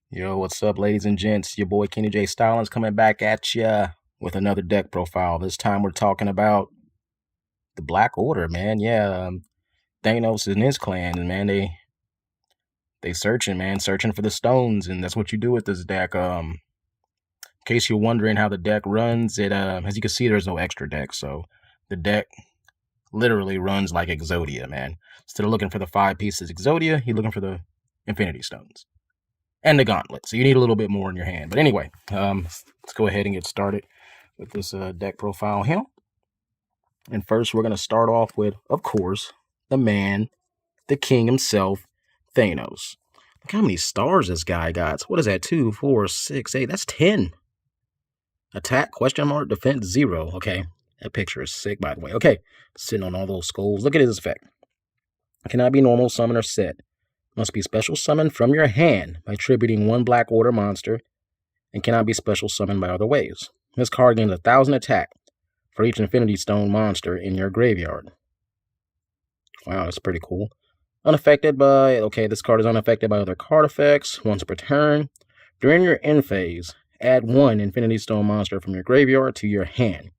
Yo, what's up, ladies and gents? Your boy KennyJStylinz coming back at ya with another deck profile. This time we're talking about the Black Order, man. Yeah, Thanos and his clan, man. They searching, man, searching for the stones, and that's what you do with this deck. In case you're wondering how the deck runs, it as you can see, there's no extra deck, so the deck literally runs like 𝐓𝐷𝐿, man. Instead of looking for the 5 pieces 𝐓𝐷𝐿, you're looking for the Infinity Stones and the gauntlet. So you need a little bit more in your hand. But anyway, let's go ahead and get started with this deck profile here. And first, we're going to start off with, of course, the man, the king himself, Thanos. Look how many stars this guy got. What is that? 2, 4, 6, 8. That's 10. Attack, question mark, defense, 0. Okay, that picture is sick, by the way. Okay, sitting on all those skulls. Look at his effect. Cannot be normal, summon, or set. Must be special summoned from your hand by attributing 1 Black Order monster, and cannot be special summoned by other ways. This card gains 1,000 attack for each Infinity Stone monster in your graveyard. Wow, that's pretty cool. Unaffected by, okay, this card is unaffected by other card effects. Once per turn, during your end phase, add 1 Infinity Stone monster from your graveyard to your hand.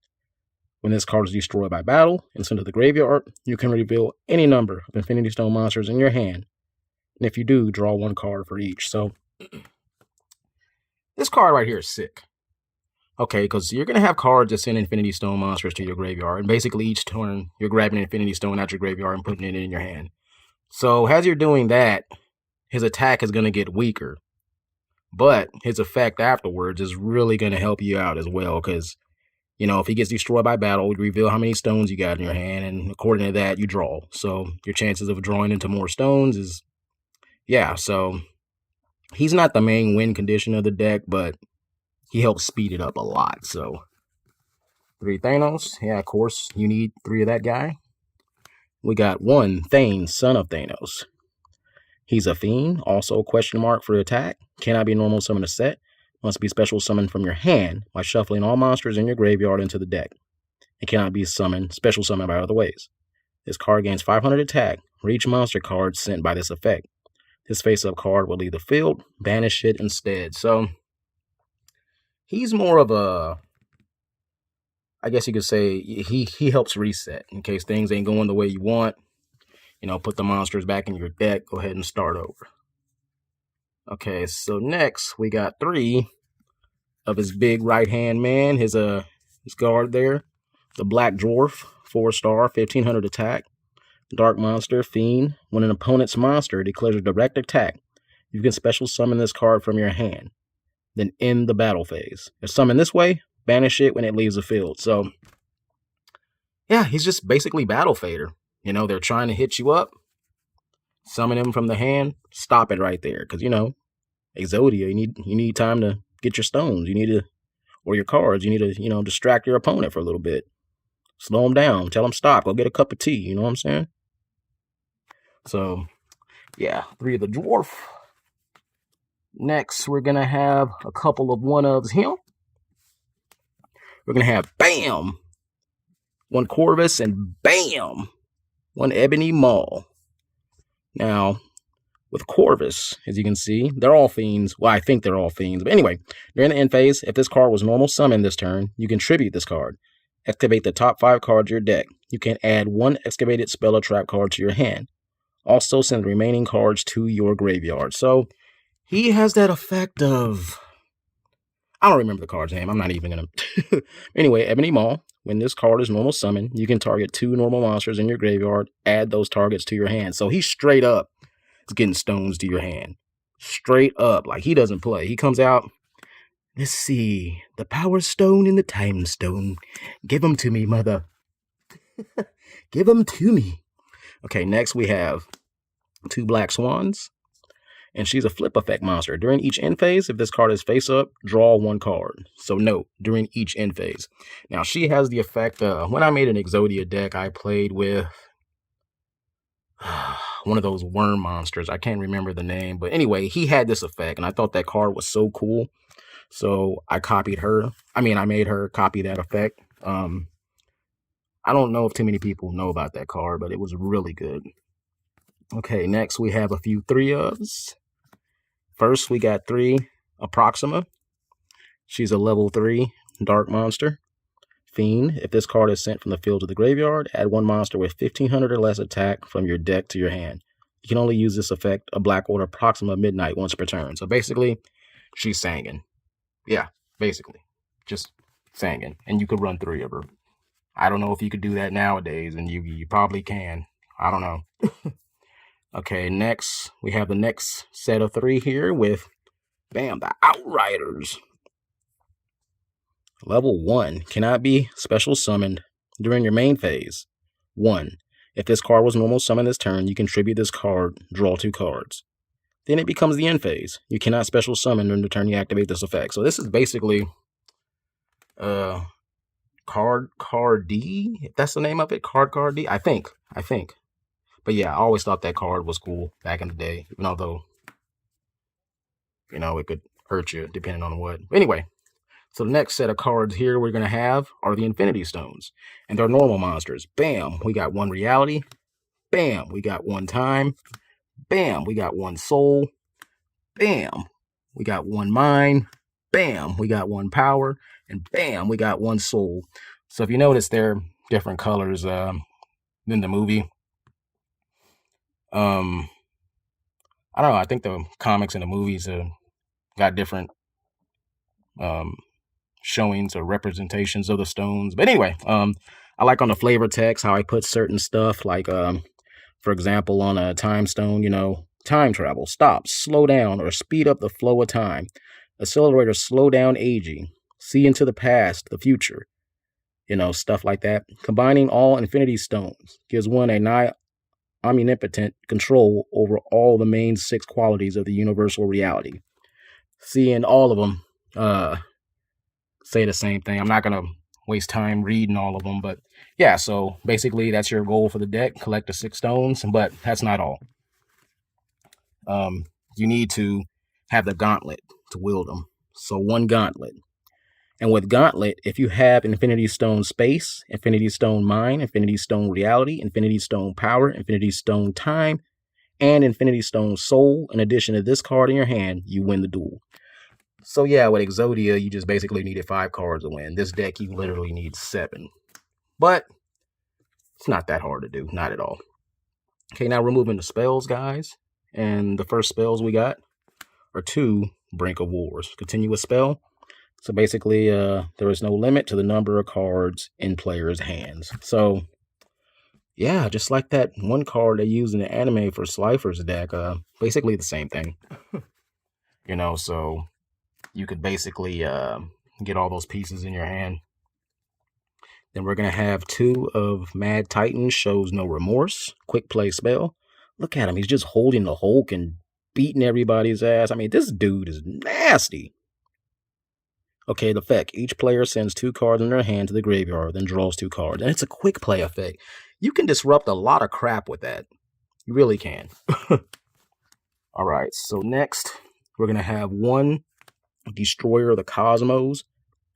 When this card is destroyed by battle and sent to the graveyard, you can reveal any number of Infinity Stone monsters in your hand. And if you do, draw 1 card for each. So this card right here is sick. Okay, because you're going to have cards that send Infinity Stone monsters to your graveyard. And basically each turn, you're grabbing an Infinity Stone out your graveyard and putting it in your hand. So as you're doing that, his attack is going to get weaker. But his effect afterwards is really going to help you out as well. Because, you know, if he gets destroyed by battle, you reveal how many stones you got in your hand. And according to that, you draw. So your chances of drawing into more stones is... yeah, so he's not the main win condition of the deck, but he helps speed it up a lot. So 3 Thanos. Yeah, of course, you need 3 of that guy. We got 1 Thane, son of Thanos. He's a fiend, also question mark for attack. Cannot be normal summon a set. Must be special summoned from your hand by shuffling all monsters in your graveyard into the deck. It cannot be special summoned by other ways. This card gains 500 attack for each monster card sent by this effect. His face-up card will leave the field, banish it instead. So he's more of a, I guess you could say, he helps reset in case things ain't going the way you want. You know, put the monsters back in your deck. Go ahead and start over. Okay, so next we got 3 of his big right-hand man. His guard there, the Black Dwarf, 4-star, 1,500 attack. Dark Monster, Fiend. When an opponent's monster declares a direct attack, you can special summon this card from your hand. Then end the battle phase. If summoned this way, banish it when it leaves the field. So, yeah, he's just basically Battle Fader. You know, they're trying to hit you up. Summon him from the hand. Stop it right there. Because, you know, 𝐓𝐷𝐿, you need time to get your stones. You need to, or your cards. You need to, you know, distract your opponent for a little bit. Slow him down. Tell him stop. Go get a cup of tea. You know what I'm saying? So, yeah, 3 of the dwarf. Next, we're going to have a couple of 1-ofs here. We're going to have, bam, 1 Corvus and bam, 1 Ebony Maw. Now, with Corvus, as you can see, they're all fiends. Well, I think they're all fiends. But anyway, during the end phase, if this card was normal summoned this turn, you can tribute this card. Activate the top 5 cards of your deck. You can add 1 excavated spell or trap card to your hand. Also send the remaining cards to your graveyard. So he has that effect of, I don't remember the card's name. I'm not even going to. Anyway, Ebony Maw. When this card is normal summon, you can target 2 normal monsters in your graveyard. Add those targets to your hand. So he's straight up getting stones to your hand. Straight up. Like, he doesn't play. He comes out. Let's see. The Power Stone and the Time Stone. Give them to me, mother. Give them to me. Okay, next we have 2 Black Swans. And she's a flip effect monster. During each end phase, if this card is face up, draw 1 card. So note, during each end phase. Now, she has the effect, when I made an 𝐓𝐷𝐿 deck, I played with one of those worm monsters. I can't remember the name. But anyway, he had this effect, and I thought that card was so cool. So I copied her. I made her copy that effect. I don't know if too many people know about that card, but it was really good. Okay, next we have a few 3-ofs. First, we got 3 Approxima. She's a level 3 dark monster. Fiend. If this card is sent from the field to the graveyard, add 1 monster with 1500 or less attack from your deck to your hand. You can only use this effect a Black Order Proxima Midnight once per turn. So basically, she's Sangin. Yeah, basically. Just Sangin. And you could run 3 of her. I don't know if you could do that nowadays, and you probably can. I don't know. Okay, next, we have the next set of 3 here with, bam, the Outriders. Level 1, cannot be special summoned during your main phase. 1. If this card was normal summoned this turn, you contribute this card, draw 2 cards. Then it becomes the end phase. You cannot special summon during the turn you activate this effect. So this is basically Card D, if that's the name of it, Card D, I think. But yeah, I always thought that card was cool back in the day, even although, you know, it could hurt you depending on what. Anyway, so the next set of cards here we're going to have are the Infinity Stones. And they're normal monsters. Bam, we got 1 reality. Bam, we got 1 time. Bam, we got 1 soul. Bam, we got 1 mind. Bam, we got 1 power. And bam, we got 1 soul. So if you notice, they're different colors than the movie. I don't know. I think the comics and the movies got different showings or representations of the stones. But anyway, I like on the flavor text how I put certain stuff like, for example, on a time stone, you know, time travel, stop, slow down, or speed up the flow of time. Accelerator, slow down aging. See into the past, the future. You know, stuff like that. Combining all Infinity Stones gives one a nigh omnipotent control over all the main 6 qualities of the universal reality. Seeing all of them say the same thing. I'm not going to waste time reading all of them, but yeah, so basically that's your goal for the deck, collect the 6 stones, but that's not all. You need to have the gauntlet to wield them. So 1 gauntlet. And with Gauntlet, if you have Infinity Stone Space, Infinity Stone Mind, Infinity Stone Reality, Infinity Stone Power, Infinity Stone Time, and Infinity Stone Soul, in addition to this card in your hand, you win the duel. So yeah, with Exodia, you just basically needed 5 cards to win. This deck, you literally need 7. But it's not that hard to do, not at all. Okay, now we're moving to spells, guys. And the first spells we got are 2 Brink of Wars. Continuous spell. So basically, there is no limit to the number of cards in players' hands. So, yeah, just like that 1 card they use in the anime for Slifer's deck, basically the same thing. You know, so you could basically get all those pieces in your hand. Then we're going to have 2 of Mad Titan, Shows No Remorse, quick play spell. Look at him, he's just holding the Hulk and beating everybody's ass. I mean, this dude is nasty. Okay, the effect. Each player sends 2 cards in their hand to the graveyard, then draws 2 cards. And it's a quick play effect. You can disrupt a lot of crap with that. You really can. Alright, so next, we're going to have 1 Destroyer of the Cosmos.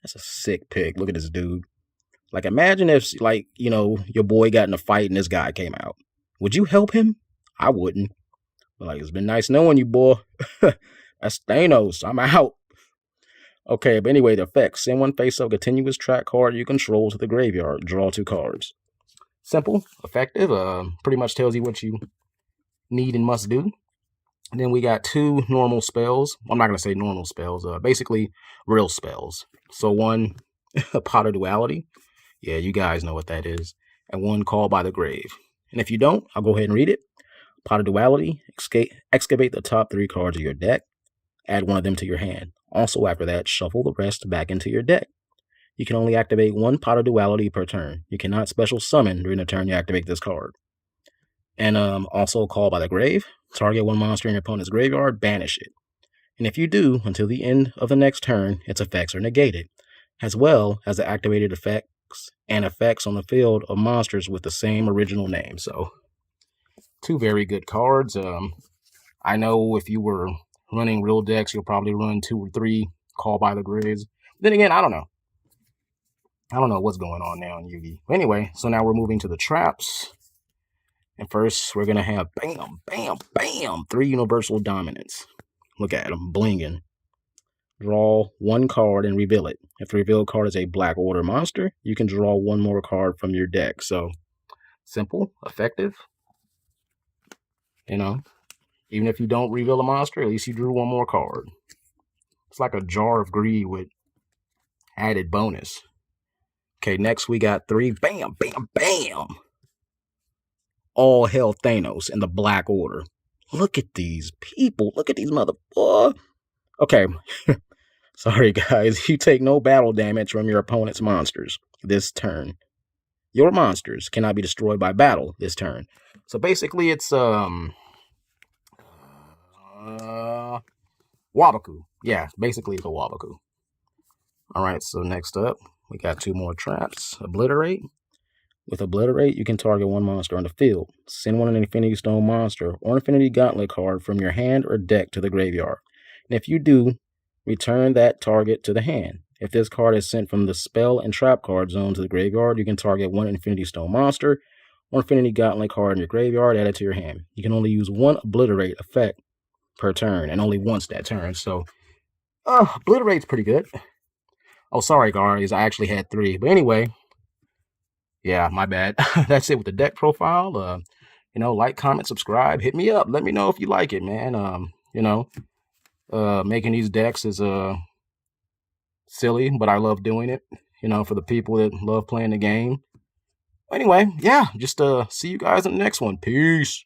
That's a sick pick. Look at this dude. Like, imagine if, like, you know, your boy got in a fight and this guy came out. Would you help him? I wouldn't. But like, it's been nice knowing you, boy. That's Thanos. I'm out. Okay, but anyway, the effects. Send 1 face-up continuous track card you control to the graveyard. Draw 2 cards. Simple, effective, pretty much tells you what you need and must do. And then we got 2 normal spells. I'm not going to say normal spells, basically real spells. So 1, Pot of Duality. Yeah, you guys know what that is. And 1, Call by the Grave. And if you don't, I'll go ahead and read it. Pot of Duality, excavate the top 3 cards of your deck. Add 1 of them to your hand. Also, after that, shuffle the rest back into your deck. You can only activate 1 Pot of Duality per turn. You cannot special summon during the turn you activate this card. And also, Call by the Grave. Target 1 monster in your opponent's graveyard, banish it. And if you do, until the end of the next turn, its effects are negated, as well as the activated effects and effects on the field of monsters with the same original name. So, 2 very good cards. I know if you were running real decks, you'll probably run 2 or 3 Call by the Graves. Then again, I don't know. I don't know what's going on now in Yu-Gi-Oh! Anyway, so now we're moving to the traps. And first, we're going to have bam, bam, bam, 3 Universal Dominance. Look at them blinging. Draw one card and reveal it. If the revealed card is a black order monster, you can draw one more card from your deck. So simple, effective. You know, even if you don't reveal a monster, at least you drew one more card. It's like a jar of greed with added bonus. Okay, next we got 3. Bam, bam, bam. All hell Thanos in the black order. Look at these people. Look at these motherfuckers. Okay. Sorry, guys. You take no battle damage from your opponent's monsters this turn. Your monsters cannot be destroyed by battle this turn. So basically, it's 𝐕𝐈𝐃𝐄𝐒. Yeah, basically it's a 𝐕𝐈𝐃𝐄𝐒. All right. So next up, we got 2 more traps. Obliterate. With Obliterate, you can target one monster on the field. Send one Infinity Stone monster or Infinity Gauntlet card from your hand or deck to the graveyard. And if you do, return that target to the hand. If this card is sent from the spell and trap card zone to the graveyard, you can target one Infinity Stone monster or Infinity Gauntlet card in your graveyard, add it to your hand. You can only use one Obliterate effect per turn, and only once that turn. So, Obliterate's pretty good. Oh, sorry, guys. I actually had 3. But anyway, yeah, my bad. That's it with the deck profile. You know, like, comment, subscribe. Hit me up. Let me know if you like it, man. You know, making these decks is silly, but I love doing it, you know, for the people that love playing the game. Anyway, yeah, just see you guys in the next one. Peace.